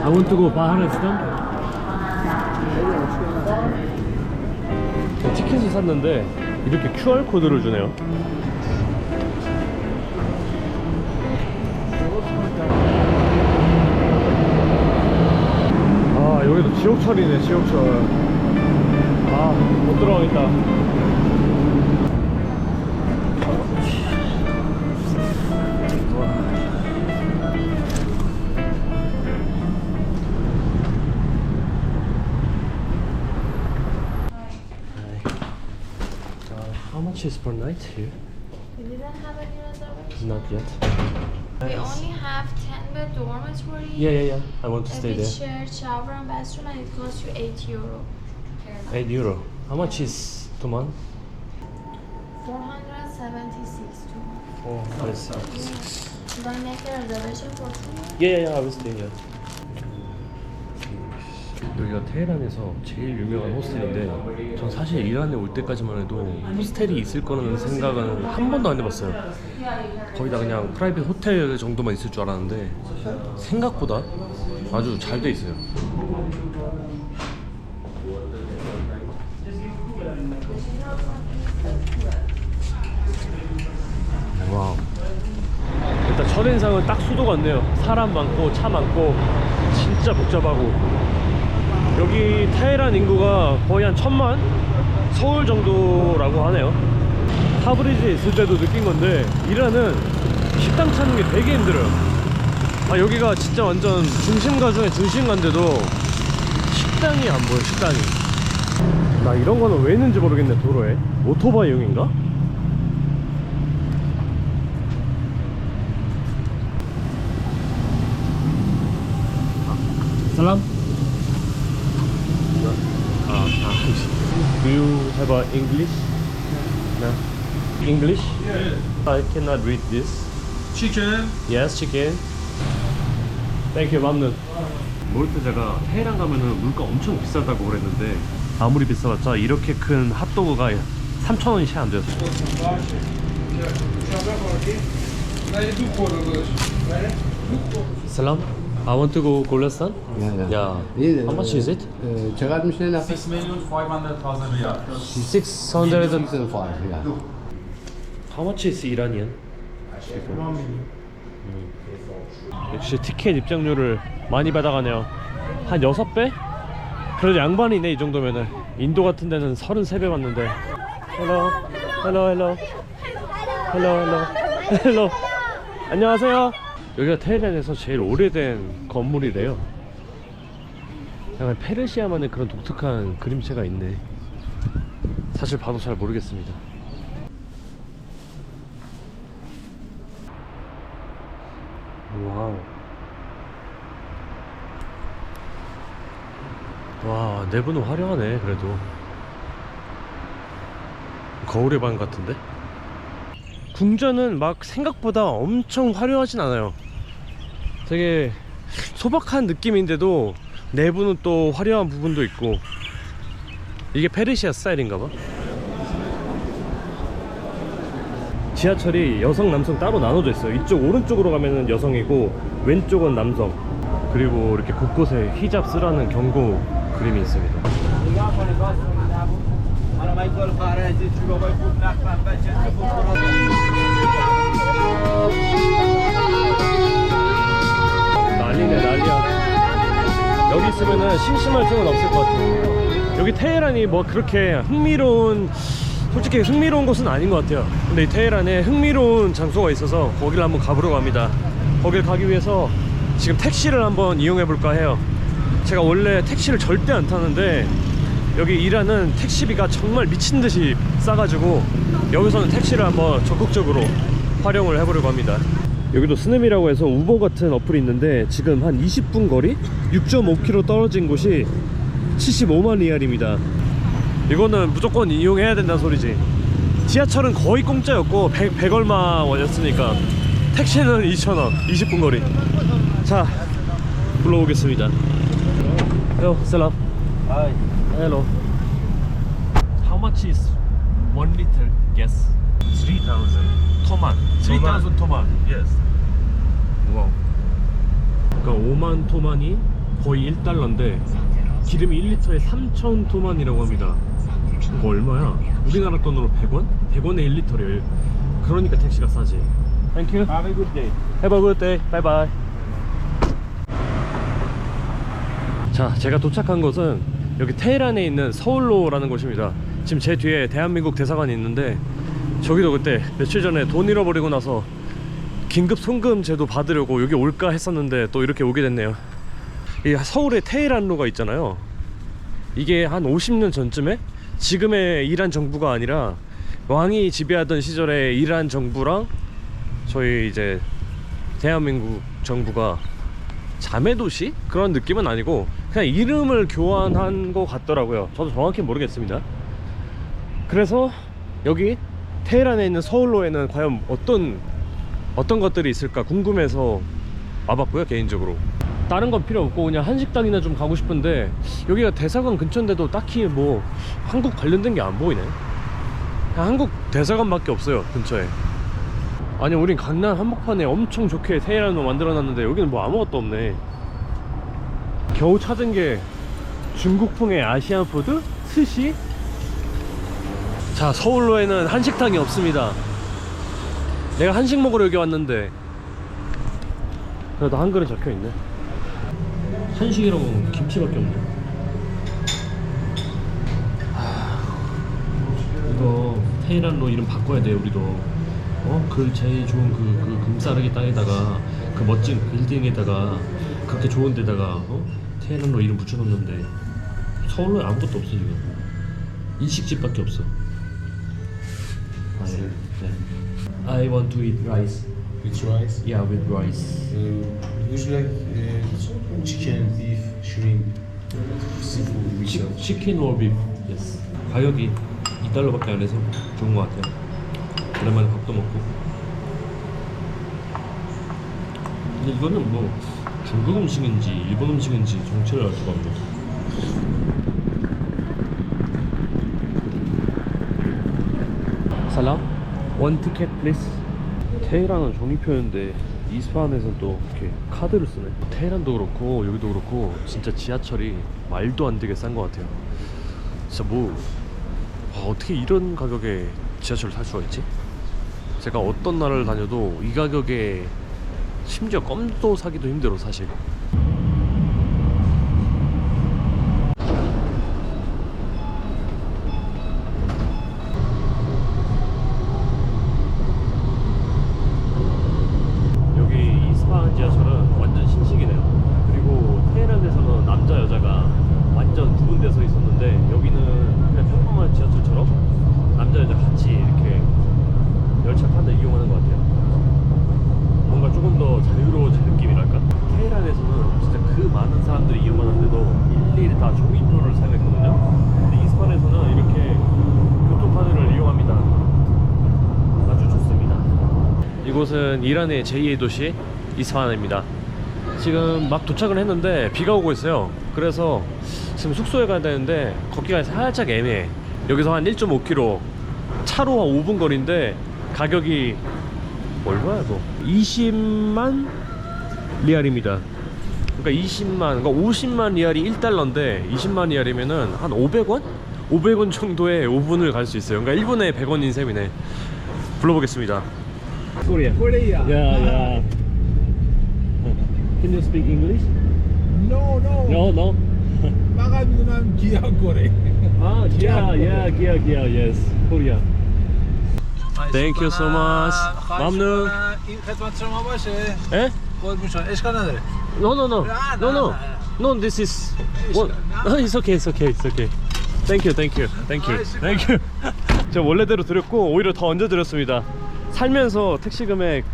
I want to go Baharistan. 티켓을 샀는데 이렇게 QR 코드를 주네요. 아, 여기도 지옥철이네, 지옥철. 아, 못 들어가겠다. How much is per night here? We didn't have any reservation. Not yet. We only have 10-bed dormitory. Yeah. I want to stay With there. shared shower and bathroom, and it costs you €8 per night. 8 euro. How much is 2 months? 476 to month. Oh, I see. Should I make a reservation for 2 months? Yeah, I will stay here. 여기가 테헤란에서 제일 유명한 호스텔인데 전 사실 이란에 올 때까지만 해도 호스텔이 있을 거라는 생각은 한 번도 안 해봤어요. 거의 다 그냥 프라이빗 호텔 정도만 있을 줄 알았는데 생각보다 아주 잘 돼 있어요. 와우. 일단 첫인상은 딱 수도 같네요. 사람 많고 차 많고 진짜 복잡하고, 여기 테헤란 인구가 거의 한 1000만? 서울 정도라고 하네요. 타브리즈에 있을 때도 느낀 건데 이란은 식당 찾는 게 되게 힘들어요. 아, 여기가 진짜 완전 중심가 중에 중심가인데도 식당이 안 보여, 식당이. 나 이런 거는 왜 있는지 모르겠네, 도로에. 오토바이용인가? 살람? Do you have a English? No. English? Yeah. I cannot read this. Chicken. Yes, chicken. Thank you, 맘눈. 모를 때 제가 테헤란 가면은 물가 엄청 비싸다고 그랬는데 아무리 비싸봤자 이렇게 큰 핫도그가 3,000원이 채 안 돼요. Salam. I want to go Golestan. Yeah. How much is it? çıkarmışlar 6,500,000 riyal. 605. ya. How much is Iranian? 역시 티켓 입장료를 많이 받아가네요. 한 6배? 그래도 양반이네, 이 정도면은. 인도 같은 데는 33배 받는데. 헬로. 안녕하세요. 여기가 테헤란에서 제일 오래된 건물이래요. 약간 페르시아만의 그런 독특한 그림체가 있네. 사실 봐도 잘 모르겠습니다. 와우. 와, 내부는 화려하네. 그래도 거울의 방 같은데? 궁전은 막 생각보다 엄청 화려하진 않아요. 되게 소박한 느낌인데도 내부는 또 화려한 부분도 있고, 이게 페르시아 스타일인가봐. 지하철이 여성 남성 따로 나눠져 있어요. 이쪽 오른쪽으로 가면은 여성이고 왼쪽은 남성. 그리고 이렇게 곳곳에 히잡 쓰라는 경고 그림이 있습니다. 난리네, 난리야. 여기 있으면은 심심할 틈은 없을 것 같아요. 여기 테헤란이 뭐 그렇게 솔직히 흥미로운 곳은 아닌 것 같아요. 근데 이 테헤란에 흥미로운 장소가 있어서 거기를 한번 가보려고 합니다. 거길 가기 위해서 지금 택시를 한번 이용해 볼까 해요. 제가 원래 택시를 절대 안 타는데 여기 이란은 택시비가 정말 미친듯이 싸가지고 여기서는 택시를 한번 적극적으로 활용을 해보려고 합니다. 여기도 스냅이라고 해서 우버 같은 어플이 있는데 지금 한 20분 거리? 6.5km 떨어진 곳이 75만 리알입니다. 이거는 무조건 이용해야 된다는 소리지. 지하철은 거의 공짜였고 100 얼마 원이었으니까 택시는 2,000원, 20분 거리. 자, 불러오겠습니다. Hello, salam. Hi. Hello. How much is 1 liter gas? 3,000. 토만. 3,000 toman. Yes. 와우. 그러니까 5만 토만이 거의 1달러인데 기름이 1리터에 3,000토만이라고 합니다. 이거 얼마야? 우리나라 돈으로 100원? 100원에 1리터래. 그러니까 택시가 싸지. Thank you. Have a good day. Have a good day. Bye bye. 자, 제가 도착한 곳은 여기 테헤란에 있는 서울로라는 곳입니다. 지금 제 뒤에 대한민국 대사관이 있는데 저기도 그때 며칠 전에 돈 잃어버리고 나서 긴급 송금 제도 받으려고 여기 올까 했었는데 또 이렇게 오게 됐네요. 이 서울에 테헤란로가 있잖아요. 이게 한 50년 전쯤에 지금의 이란 정부가 아니라 왕이 지배하던 시절에 이란 정부랑 저희 이제 대한민국 정부가 자매도시? 그런 느낌은 아니고 그냥 이름을 교환한 것 같더라고요. 저도 정확히 모르겠습니다. 그래서 여기 테헤란에 있는 서울로에는 과연 어떤 것들이 있을까 궁금해서 와봤고요. 개인적으로 다른 건 필요 없고 그냥 한식당이나 좀 가고 싶은데 여기가 대사관 근처인데도 딱히 뭐 한국 관련된 게 안 보이네. 그냥 한국 대사관밖에 없어요 근처에. 아니 우린 강남 한복판에 엄청 좋게 테헤란으로 만들어놨는데 여기는 뭐 아무것도 없네. 겨우 찾은 게 중국풍의 아시안 푸드? 스시? 자, 서울로에는 한식당이 없습니다. 내가 한식 먹으러 여기 왔는데 그래도 한글은 적혀있네. 한식이라고 김치밖에 없네. 이거 테헤란로 이름 바꿔야 돼 우리도. 그 제일 좋은 그 금싸르기 땅에다가 그 멋진 빌딩에다가 그렇게 좋은 데다가 테헤란로 이름 붙여놓는데 서울로에 아무것도 없어 지금. 일식집밖에 없어. 네. I want to eat rice. With rice? Yeah, with rice. Usually chicken, beef, shrimp, seafood, which are 치킨 or beef. Yes. 가격이 2달러밖에 안 해서 좋은 것 같아요. 오랜만에 밥도 먹고. 근데 이거는 뭐 중국 음식인지 일본 음식인지 정체를 알 수가 없네. 살람? One ticket please. 테헤란은 종이표인데 이스파한에서는 또 이렇게 카드를 쓰네. 테헤란도 그렇고 여기도 그렇고 진짜 지하철이 말도 안 되게 싼 것 같아요. 진짜 뭐 어떻게 이런 가격에 지하철을 탈 수가 있지? 제가 어떤 나라를 다녀도 이 가격에 심지어 껌도 사기도 힘들어 사실. 여기 이스파한 지하철은 완전 신식이네요. 그리고 테헤란에서는 남자 여자가 완전 두 군데 서 있었는데 여기는 그냥 평범한 지하철처럼 남자 여자 같이 이렇게 열차 카드 이용하는 것 같아요. 뭔가 조금 더 자유로워진 느낌이랄까? 테헤란에서는 진짜 그 많은 사람들이 이용하는데도 일일이 다 종이표를 사용했거든요. 근데 이스파한에서는 이렇게 교통카드를 이용합니다. 아주 좋습니다. 이곳은 이란의 제2의 도시 이스파한입니다. 지금 막 도착을 했는데 비가 오고 있어요. 그래서 지금 숙소에 가야 되는데 걷기가 살짝 애매해. 여기서 한 1.5km 차로 한 5분 거리인데 가격이 얼마야 이거? 20만 리알입니다. 그러니까 50만 리알이 1달러인데 20만 리알이면은 한 500원? 500원 정도의 5분을 갈 수 있어요. 그러니까 1분에 100원인 셈이네. 불러보겠습니다. Korea. Korea. Yeah, yeah. Can you speak English? No, no. No, no. Baka bilang Gia Korea. Ah, Gia, yes, Korea. Thank you so much. ممنون. این خدمت شما باشه. Eh? قربون شما. اشکال نداره. No, this is what? It's okay. Thank you. 제가 원래대로 드렸고 오히려 더 얹어드렸습니다. 살면서 택시 금액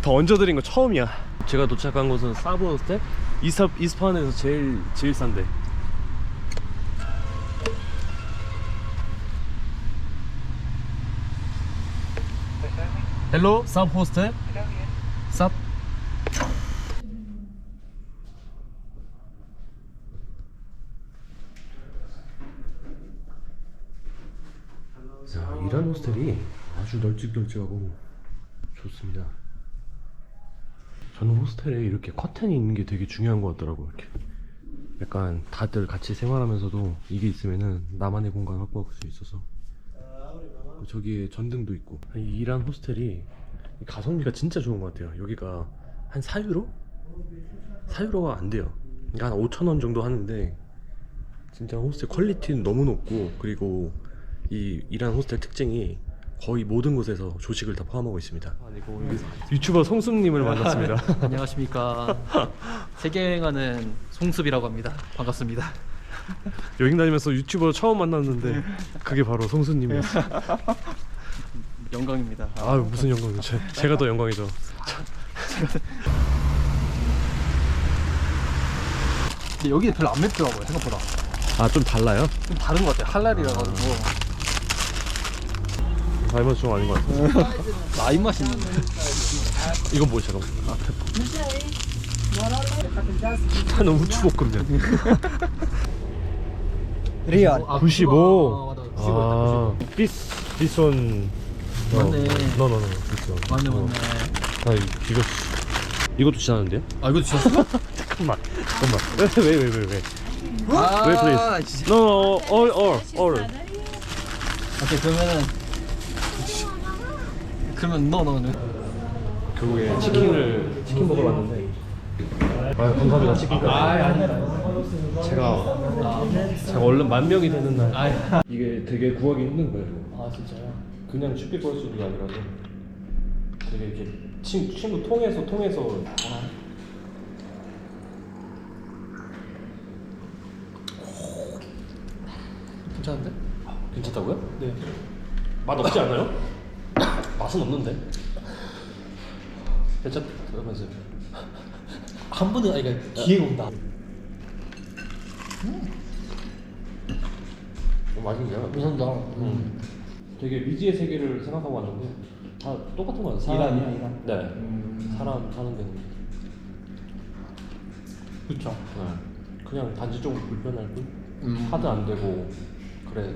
더 얹어드린 거 처음이야. 제가 도착한 곳은 사브 호스텔. 이스파한에서 제일 싼데. Hello, sub hostel. Sub. 자, 이란 호스텔이 아주 널찍널찍하고 좋습니다. 저는 호스텔에 이렇게 커튼이 있는 게 되게 중요한 것 같더라고요. 이렇게 약간 다들 같이 생활하면서도 이게 있으면은 나만의 공간 확보할 수 있어서. 저기에 전등도 있고. 이 이란 호스텔이 가성비가 진짜 좋은 것 같아요. 여기가 한 4유로? 4유로가 안 돼요. 그러니까 한 5,000원 정도 하는데 진짜 호스텔 퀄리티는 너무 높고, 그리고 이 이란 호스텔 특징이 거의 모든 곳에서 조식을 다 포함하고 있습니다. 아니고 유튜버 송수님을 만났습니다. 안녕하십니까. 세계여행하는 송습이라고 합니다. 반갑습니다. 여행 다니면서 유튜버 처음 만났는데 그게 바로 송수님이었어요. 영광입니다. 아, 무슨 영광이죠. 제가 더 영광이죠. 근데 여기 별로 안 맵더라고요, 생각보다. 아, 좀 달라요? 좀 다른 것 같아요. 할랄이라 가지고. 다이머스 좀 아닌 것 같아요. 나 입맛이 있는데. 이건 뭐지? 잠깐만. 나는 우추볶음면. 리얼. 95. 맞아. 아, this one. 맞네. No. This one. 맞네. 아, 이것도 지나는데요? 아, 이거 주셨어? 잠깐만. 왜? 왜, 아, please? No, all. 오케이, 그러면 너는 결국에 치킨 먹으러 왔는데. 아, 감사합니다. 치킨까지. 제가 얼른 10,000명이 되는 날. 이게 되게 구하기 힘든 거예요. 아, 진짜요? 그냥 쉽게 구할 수 있는 게 아니라서 되게 이렇게 친구 통해서. 괜찮은데? 괜찮다고요? 네. 맛 없지 않아요? 맛은 없는데. 괜찮다면서요? 한 번은 아니 기회가 온다. 맛있네요. 괜찮다. 되게 미지의 세계를 생각하고 왔는데 다 똑같은 거 같아요. 이란이야, 이란? 네. 사람 사는 데는. 그렇죠. 네. 그냥 단지 조금 불편할 뿐. 하드 안 되고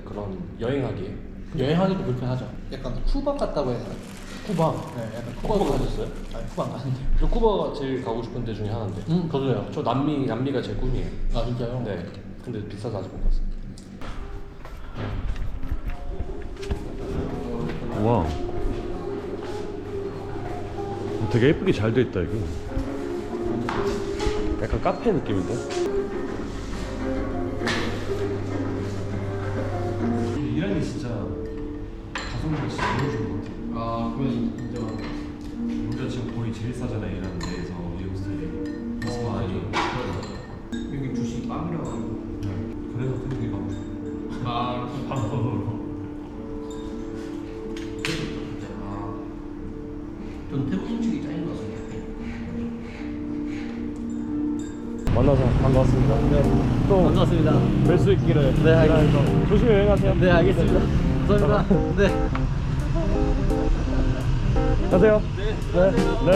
그런 여행하기에. 여행하기도 불편하죠. 약간 쿠바 같다고 해야 되나? 쿠바. 네, 약간 쿠바 가셨어요? 아니, 쿠바 안 가는데. 저 쿠바가 제일 가고 싶은 데 중에 하나인데. 저도요. 저 남미가 제 꿈이에요. 아, 진짜요? 네. 근데 비싸서 아직 못 갔어요. 와. 되게 예쁘게 잘 돼 있다 이거. 약간 카페 느낌인데. 이란이 진짜 가성비가 진짜 너무 좋은 것 같아. 아, 그건 인정합니다. 우리가 지금 거의 제일 싸잖아요, 이란 내에서 이 호스텔이. 이스파하니. 여기 주식 빵이라고 하고. 그래서 태국에 가고 싶어. 아, 방법으로. 전 태국 음식이 짱인 것 같습니다. 만나서 반가웠습니다. 네. 또 반갑습니다. 뵐 수 있기를. 네, 알겠습니다. 조심히 여행하세요. 네, 알겠습니다. 감사합니다. 네. 가세요. 네. 네.